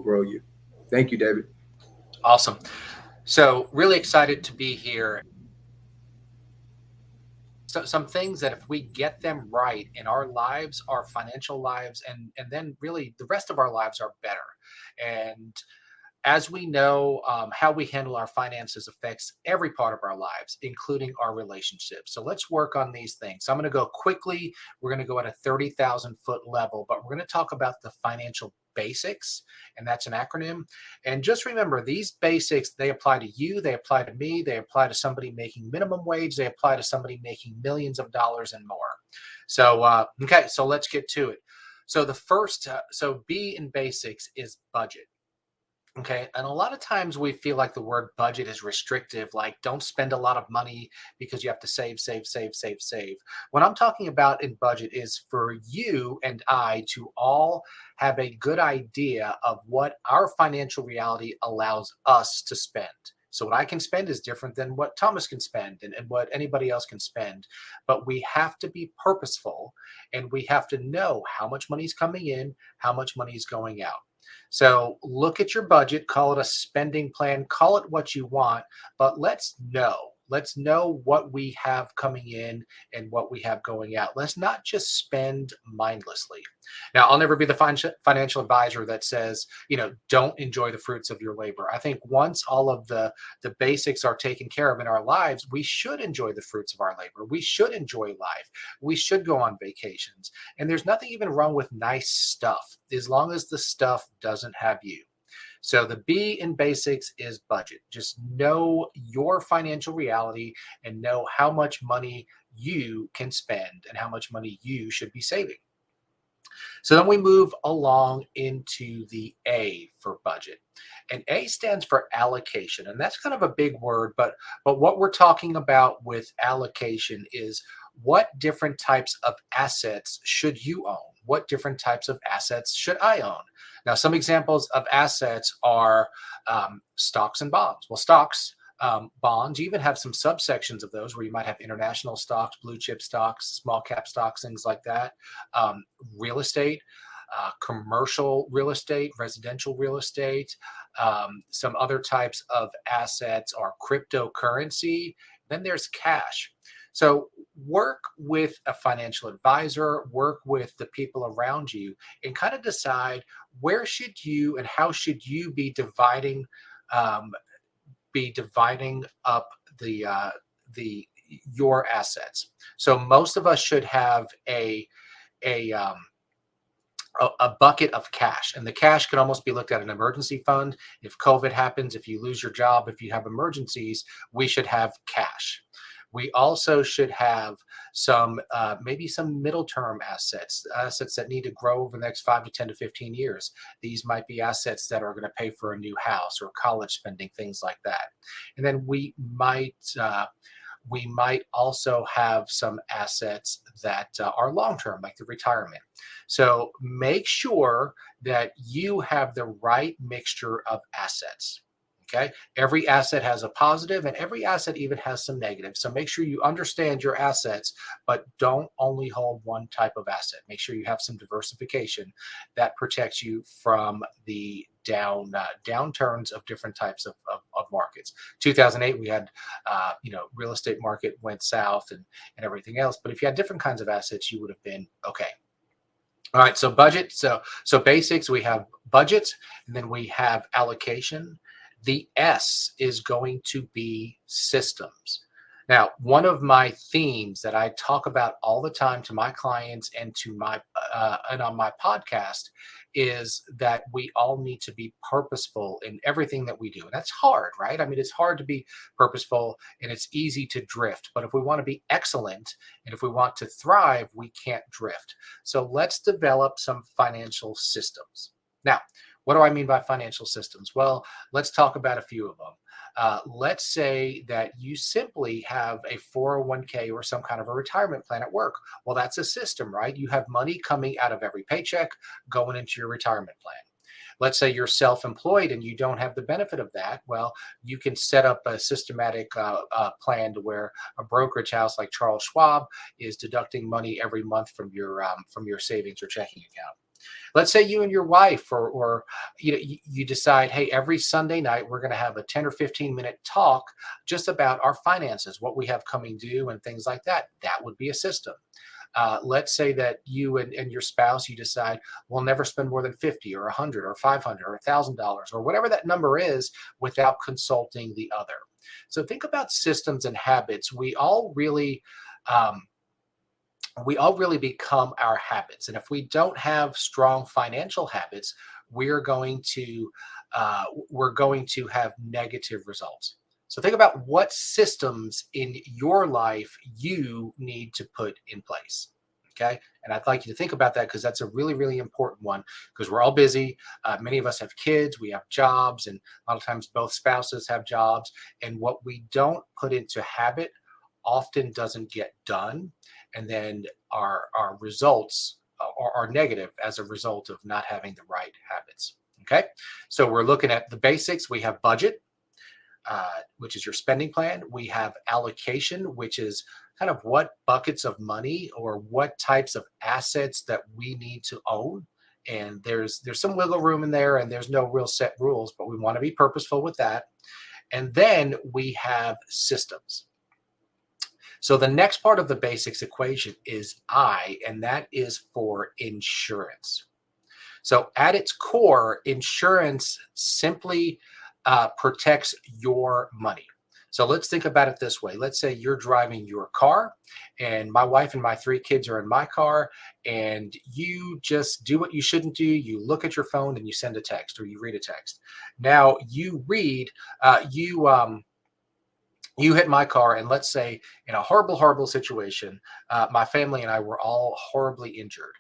grow you. Thank you, David. Awesome. So really excited to be here. So some things that if we get them right in our lives, our financial lives, and then really the rest of our lives are better. And as we know, how we handle our finances affects every part of our lives, including our relationships. So let's work on these things. So I'm going to go quickly. We're going to go at a 30,000 foot level, but we're going to talk about the financial basics, and that's an acronym. And just remember, these basics, they apply to you, they apply to me, they apply to somebody making minimum wage, they apply to somebody making millions of dollars and more. So, okay, so let's get to it. So the first, so B in basics is budget. Okay. And a lot of times we feel like the word budget is restrictive, like don't spend a lot of money because you have to save, save, save, save, save. What I'm talking about in budget is for you and I to all have a good idea of what our financial reality allows us to spend. So what I can spend is different than what Thomas can spend and what anybody else can spend. But we have to be purposeful and we have to know how much money is coming in, how much money is going out. So look at your budget, call it a spending plan, call it what you want, but let's know. Let's know what we have coming in and what we have going out. Let's not just spend mindlessly. Now, I'll never be the financial advisor that says, don't enjoy the fruits of your labor. I think once all of the basics are taken care of in our lives, we should enjoy the fruits of our labor. We should enjoy life. We should go on vacations. And there's nothing even wrong with nice stuff as long as the stuff doesn't have you. So the B in basics is budget. Just know your financial reality and know how much money you can spend and how much money you should be saving. So then we move along into the A for budget. And A stands for allocation. And that's kind of a big word, but what we're talking about with allocation is what different types of assets should you own? What different types of assets should I own? Now, some examples of assets are stocks and bonds. Well, stocks, bonds, you even have some subsections of those where you might have international stocks, blue chip stocks, small cap stocks, things like that. Real estate, commercial real estate, residential real estate. Some other types of assets are cryptocurrency. Then there's cash. So work with a financial advisor, work with the people around you, and kind of decide where should you and how should you um, be dividing up the your assets. So most of us should have a um, a bucket of cash, and the cash can almost be looked at an emergency fund. If COVID happens, if you lose your job, if you have emergencies, we should have cash. We also should have some, maybe some middle term assets, assets that need to grow over the next 5 to 10 to 15 years. These might be assets that are going to pay for a new house or college spending, things like that. And then we might also have some assets that are long term, like the retirement. So make sure that you have the right mixture of assets. Okay. Every asset has a positive and every asset even has some negative. So make sure you understand your assets, but don't only hold one type of asset. Make sure you have some diversification that protects you from the downturns of different types of markets. 2008, we had, real estate market went south and everything else. But if you had different kinds of assets, you would have been okay. All right. So budget. So basics, we have budget and then we have allocation. The S is going to be systems. Now, one of my themes that I talk about all the time to my clients and to my and on my podcast is that we all need to be purposeful in everything that we do. And that's hard, right? I mean, it's hard to be purposeful and it's easy to drift. But if we want to be excellent and if we want to thrive, we can't drift. So let's develop some financial systems. Now, what do I mean by financial systems? Well, let's talk about a few of them. Let's say that you simply have a 401k or some kind of a retirement plan at work. Well, that's a system, right? You have money coming out of every paycheck going into your retirement plan. Let's say you're self-employed and you don't have the benefit of that. Well, you can set up a systematic plan to where a brokerage house like Charles Schwab is deducting money every month from your savings or checking account. Let's say you and your wife, or you decide, hey, every Sunday night we're going to have a 10 or 15-minute talk just about our finances, what we have coming due, and things like that. That would be a system. Let's say that you and your spouse, you decide we'll never spend more than 50 or 100 or 500 or $1,000 or whatever that number is without consulting the other. So think about systems and habits. Um, we all really become our habits. And if we don't have strong financial habits, we're going to we're going to have negative results. So think about what systems in your life you need to put in place. Okay. And I'd like you to think about that because that's a really, really important one because we're all busy. Many of us have kids, we have jobs, and a lot of times both spouses have jobs. And what we don't put into habit often doesn't get done. And then our results are negative as a result of not having the right habits. Okay. So we're looking at the basics. We have budget, which is your spending plan. We have allocation, which is kind of what buckets of money or what types of assets that we need to own. And there's some wiggle room in there, and there's no real set rules, but we want to be purposeful with that. And then we have systems. So the next part of the basics equation is I, and that is for insurance. So at its core, insurance simply protects your money. So let's think about it this way. Let's say you're driving your car, and my wife and my three kids are in my car, and you just do what you shouldn't do. You look at your phone and you send a text or you read a text. Now you read, you hit my car, and let's say in a horrible, horrible situation, my family and I were all horribly injured.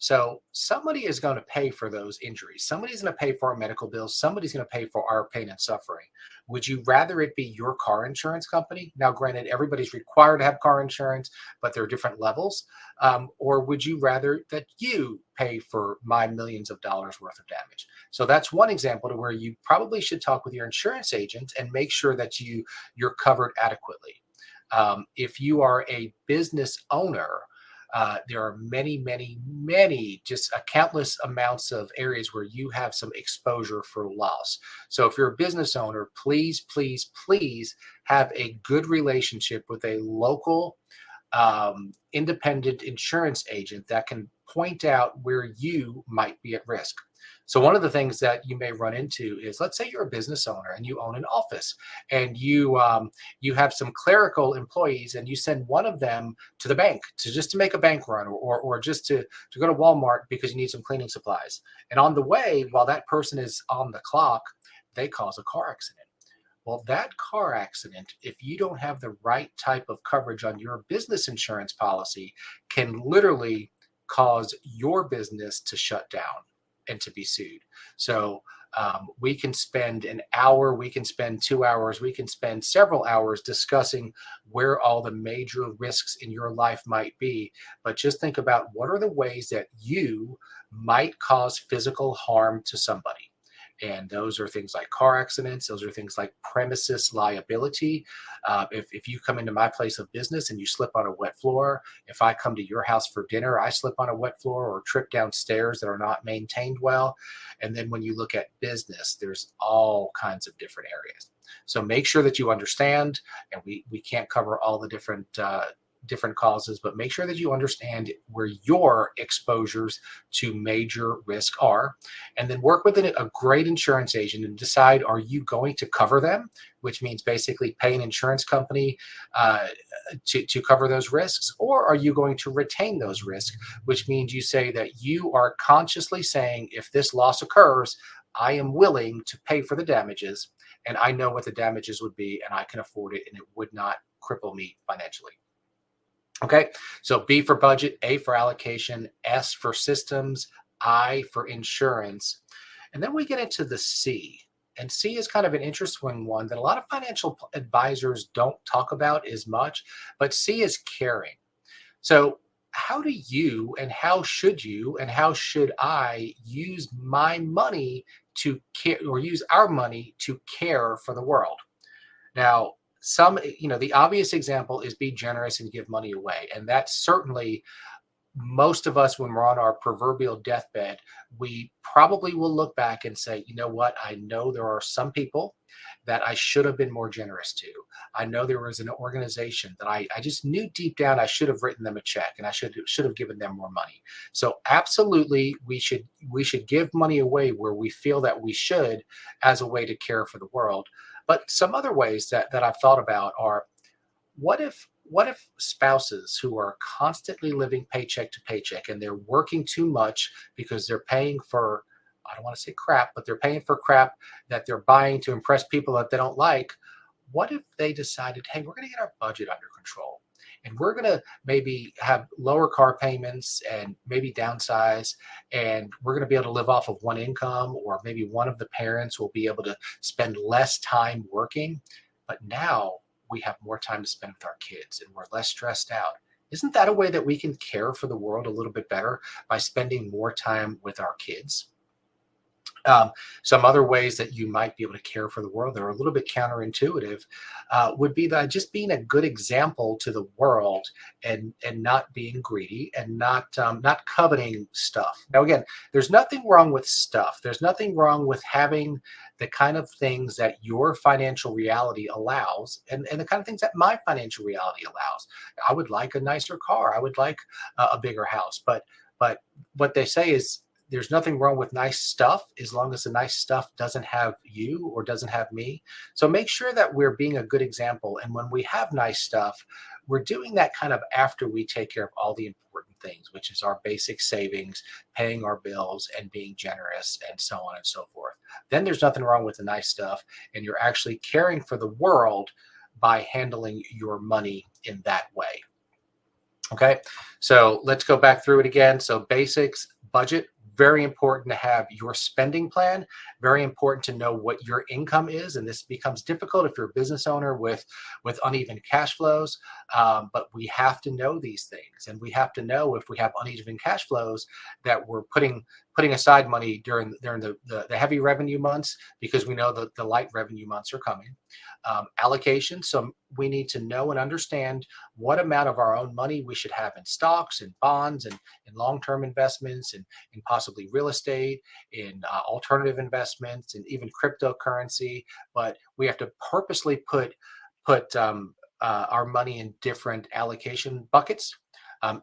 So somebody is going to pay for those injuries. Somebody's going to pay for our medical bills. Somebody's going to pay for our pain and suffering. Would you rather it be your car insurance company? Now, granted, everybody's required to have car insurance, but there are different levels. Or would you rather that you pay for my millions of dollars worth of damage? So that's one example to where you probably should talk with your insurance agent and make sure that you're covered adequately. If you are a business owner, there are many, many, many, just a countless amounts of areas where you have some exposure for loss. So if you're a business owner, please, please, please have a good relationship with a local independent insurance agent that can point out where you might be at risk. So one of the things that you may run into is, let's say you're a business owner and you own an office, and you have some clerical employees, and you send one of them to the bank to just to make a bank run, or just to go to Walmart because you need some cleaning supplies. And on the way, while that person is on the clock, they cause a car accident. Well, that car accident, if you don't have the right type of coverage on your business insurance policy, can literally cause your business to shut down and to be sued. So we can spend an hour, we can spend 2 hours, we can spend several hours discussing where all the major risks in your life might be. But just think about what are the ways that you might cause physical harm to somebody. And those are things like car accidents. Those are things like premises liability. If you come into my place of business and you slip on a wet floor, if I come to your house for dinner, I slip on a wet floor or trip down stairs that are not maintained well. And then when you look at business, there's all kinds of different areas. So make sure that you understand, and we can't cover all the different causes, but make sure that you understand where your exposures to major risk are, and then work with a great insurance agent and decide, are you going to cover them, which means basically pay an insurance company to cover those risks, or are you going to retain those risks, which means you say that you are consciously saying, if this loss occurs, I am willing to pay for the damages, and I know what the damages would be, and I can afford it, and it would not cripple me financially. Okay, so B for budget, A for allocation, S for systems, I for insurance. And then we get into the C. And C is kind of an interesting one that a lot of financial advisors don't talk about as much, but C is caring. So, how do you, and how should you, and how should I use my money to care, or use our money to care for the world? Now, the obvious example is be generous and give money away. And that's certainly most of us, when we're on our proverbial deathbed, we probably will look back and say, you know what? I know there are some people that I should have been more generous to. I know there was an organization that I just knew deep down I should have written them a check and I should have given them more money. So absolutely we should give money away where we feel that we should as a way to care for the world. But some other ways that I've thought about are, what if spouses who are constantly living paycheck to paycheck and they're working too much because they're paying for, I don't want to say crap, but they're paying for crap that they're buying to impress people that they don't like. What if they decided, hey, we're going to get our budget under control and we're going to maybe have lower car payments and maybe downsize, and we're going to be able to live off of one income, or maybe one of the parents will be able to spend less time working, but now we have more time to spend with our kids and we're less stressed out. Isn't that a way that we can care for the world a little bit better by spending more time with our kids? Um, some other ways that you might be able to care for the world that are a little bit counterintuitive would be that just being a good example to the world, and not being greedy, and not coveting stuff. Now, again, there's nothing wrong with stuff. There's nothing wrong with having the kind of things that your financial reality allows, and the kind of things that my financial reality allows. I would like a nicer car. I would like a bigger house, but what they say is there's nothing wrong with nice stuff as long as the nice stuff doesn't have you or doesn't have me. So make sure that we're being a good example. And when we have nice stuff, we're doing that kind of after we take care of all the important things, which is our basic savings, paying our bills, and being generous, and so on and so forth. Then there's nothing wrong with the nice stuff. And you're actually caring for the world by handling your money in that way. Okay, so let's go back through it again. So basics, budget, very important to have your spending plan, very important to know what your income is. And this becomes difficult if you're a business owner with uneven cash flows. But we have to know these things. And we have to know, if we have uneven cash flows, that we're putting aside money during the heavy revenue months, because we know that the light revenue months are coming. Allocation. So we need to know and understand what amount of our own money we should have in stocks and bonds and in long-term investments, and in possibly real estate, in alternative investments, and even cryptocurrency. But we have to purposely put our money in different allocation buckets.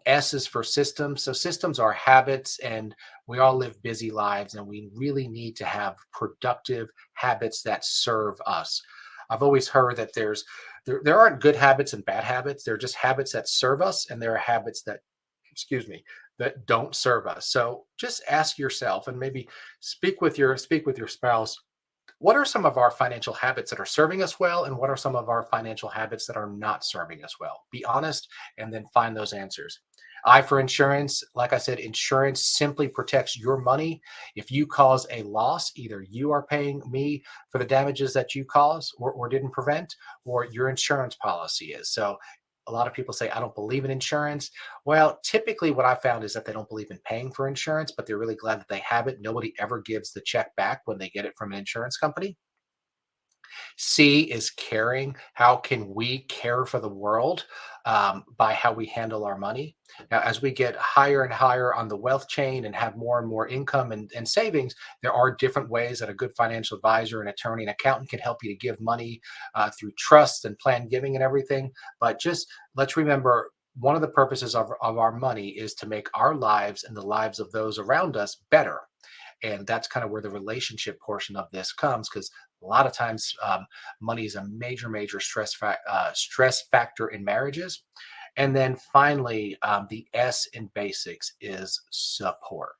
S is for systems. So systems are habits, and we all live busy lives, and we really need to have productive habits that serve us. I've always heard that there aren't good habits and bad habits. They're just habits that serve us, and there are habits that, excuse me, that don't serve us. So just ask yourself, and maybe speak with your spouse, what are some of our financial habits that are serving us well, and what are some of our financial habits that are not serving us well? Be honest, and then find those answers. I, for insurance, like I said, insurance simply protects your money. If you cause a loss, either you are paying me for the damages that you caused, or didn't prevent, or your insurance policy is. So a lot of people say, I don't believe in insurance. Well, typically what I found is that they don't believe in paying for insurance, but they're really glad that they have it. Nobody ever gives the check back when they get it from an insurance company. C is caring. How can we care for the world by how we handle our money? Now, as we get higher and higher on the wealth chain and have more and more income and savings, there are different ways that a good financial advisor, an attorney, an accountant can help you to give money through trusts and planned giving and everything. But just let's remember, one of the purposes of our money is to make our lives and the lives of those around us better. And that's kind of where the relationship portion of this comes, because a lot of times money is a major stress factor in marriages. And then finally, the S in basics is support.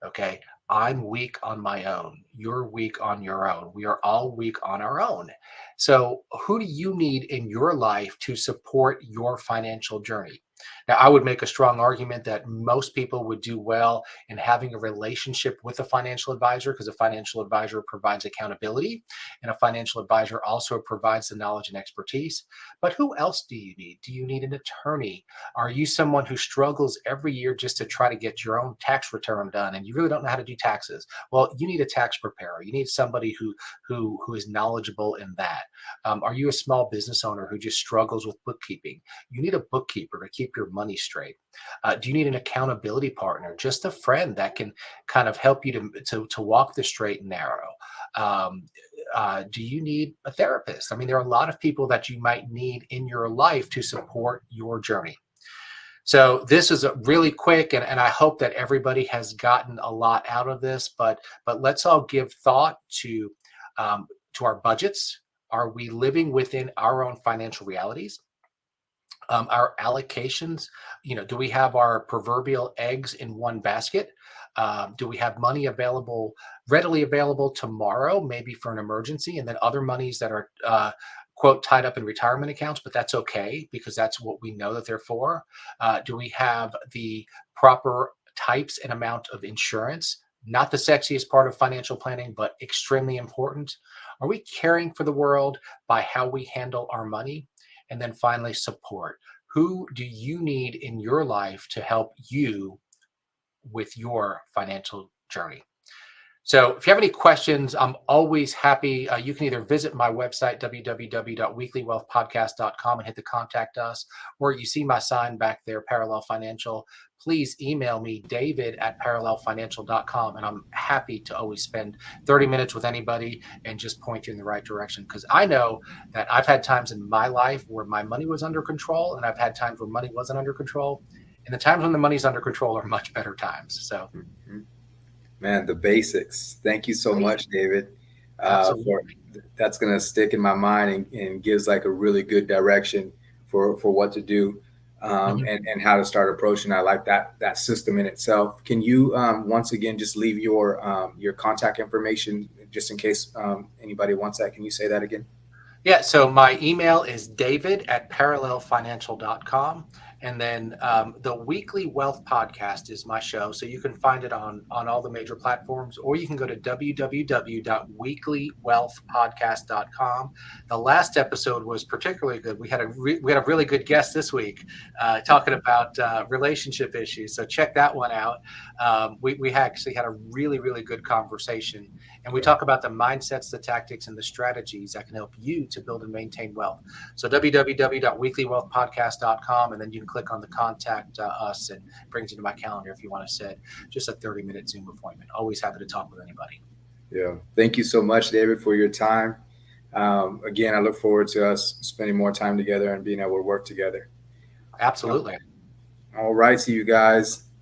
Okay. I'm weak on my own. You're weak on your own. We are all weak on our own. So, who do you need in your life to support your financial journey? Now, I would make a strong argument that most people would do well in having a relationship with a financial advisor, because a financial advisor provides accountability, and a financial advisor also provides the knowledge and expertise. But who else do you need? Do you need an attorney? Are you someone who struggles every year just to try to get your own tax return done, and you really don't know how to do taxes? Well, you need a tax preparer. You need somebody who is knowledgeable in that. Are you a small business owner who just struggles with bookkeeping? You need a bookkeeper to keep your money straight? Do you need an accountability partner, just a friend that can kind of help you to walk the straight and narrow? Um, do you need a therapist? I mean, there are a lot of people that you might need in your life to support your journey. So this is a really quick, and I hope that everybody has gotten a lot out of this. But let's all give thought to our budgets. Are we living within our own financial realities? Our allocations, do we have our proverbial eggs in one basket? Do we have money available, readily available tomorrow, maybe for an emergency, and then other monies that are, quote, tied up in retirement accounts, but that's okay because that's what we know that they're for? Do we have the proper types and amount of insurance? Not the sexiest part of financial planning, but extremely important. Are we caring for the world by how we handle our money? And then finally, support. Who do you need in your life to help you with your financial journey? So if you have any questions, I'm always happy. You can either visit my website, www.weeklywealthpodcast.com, and hit the contact us, or you see my sign back there, Parallel Financial. Please email me, david@parallelfinancial.com, and I'm happy to always spend 30 minutes with anybody and just point you in the right direction. Because I know that I've had times in my life where my money was under control, and I've had times where money wasn't under control. And the times when the money's under control are much better times. So, Mhm. Man, the basics. Thank you so basic, much, David. For absolutely. that's gonna stick in my mind and gives like a really good direction for what to do, Mhm. and how to start approaching. I like that system in itself. Can you once again just leave your contact information just in case anybody wants that? Can you say that again? Yeah, so my email is david@parallelfinancial.com. And then the Weekly Wealth Podcast is my show. So you can find it on all the major platforms, or you can go to www.weeklywealthpodcast.com. The last episode was particularly good. We had a really good guest this week talking about relationship issues. So check that one out. We actually had a really, really good conversation, and we Yeah. talk about the mindsets, the tactics, and the strategies that can help you to build and maintain wealth. So www.weeklywealthpodcast.com, and then you can click on the contact us, and it brings you to my calendar if you want to set just a 30-minute Zoom appointment. Always happy to talk with anybody. Yeah. Thank you so much, David, for your time. Again, I look forward to us spending more time together and being able to work together. Absolutely. All right, to you guys.